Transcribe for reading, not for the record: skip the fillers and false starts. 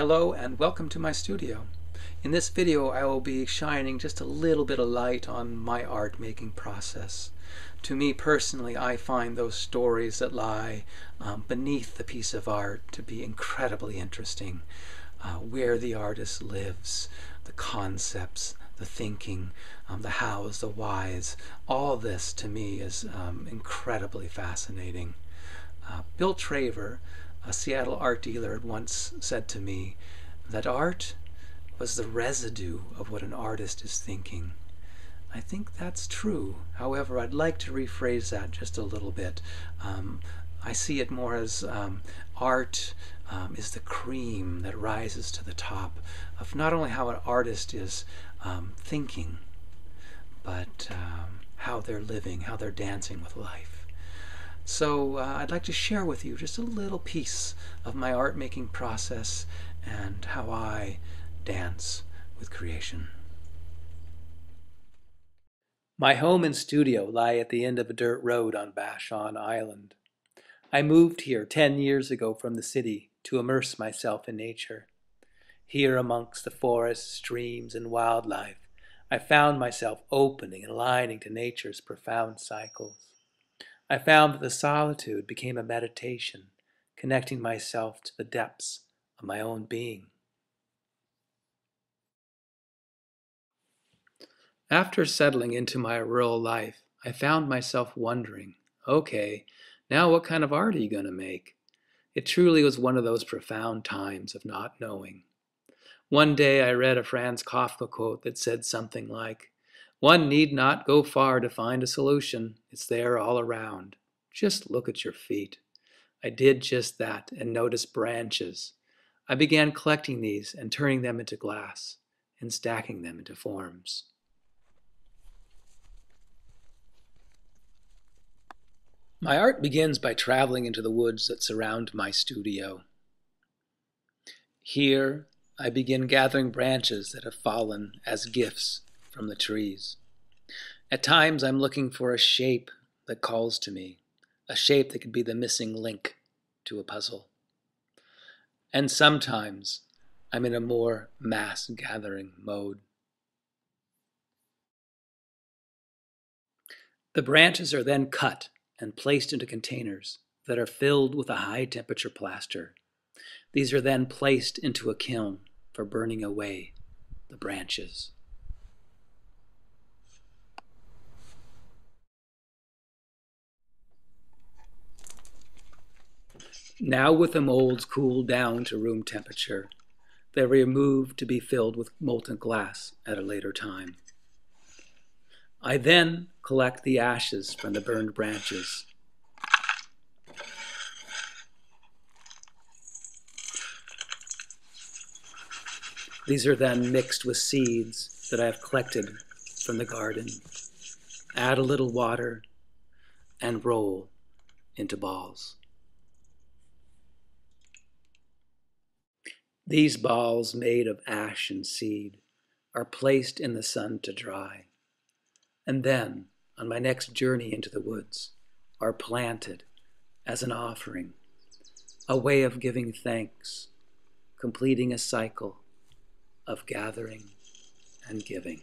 Hello and welcome to my studio. In this video I will be shining just a little bit of light on my art making process. To me personally, I find those stories that lie beneath the piece of art to be incredibly interesting. Where the artist lives, the concepts, the thinking, the hows, the whys, all this to me is incredibly fascinating. Bill Traver, a Seattle art dealer, had once said to me that art was the residue of what an artist is thinking. I think that's true. However, I'd like to rephrase that just a little bit. I see it more as art is the cream that rises to the top of not only how an artist is thinking, but how they're living, how they're dancing with life. So I'd like to share with you just a little piece of my art making process and how I dance with creation. My home and studio lie at the end of a dirt road on Vashon Island. I moved here 10 years ago from the city to immerse myself in nature. Here amongst the forests, streams, and wildlife, I found myself opening and aligning to nature's profound cycles. I found that the solitude became a meditation, connecting myself to the depths of my own being. After settling into my rural life, I found myself wondering, okay, now what kind of art are you going to make? It truly was one of those profound times of not knowing. One day I read a Franz Kafka quote that said something like, "One need not go far to find a solution. It's there all around. Just look at your feet." I did just that and noticed branches. I began collecting these and turning them into glass and stacking them into forms. My art begins by traveling into the woods that surround my studio. Here, I begin gathering branches that have fallen as gifts from the trees. At times, I'm looking for a shape that calls to me, a shape that could be the missing link to a puzzle. And sometimes, I'm in a more mass-gathering mode. The branches are then cut and placed into containers that are filled with a high-temperature plaster. These are then placed into a kiln for burning away the branches. Now with the molds cooled down to room temperature, they are removed to be filled with molten glass at a later time. I then collect the ashes from the burned branches. These are then mixed with seeds that I have collected from the garden. Add a little water and roll into balls. These balls, made of ash and seed, are placed in the sun to dry, and then, on my next journey into the woods, are planted as an offering, a way of giving thanks, completing a cycle of gathering and giving.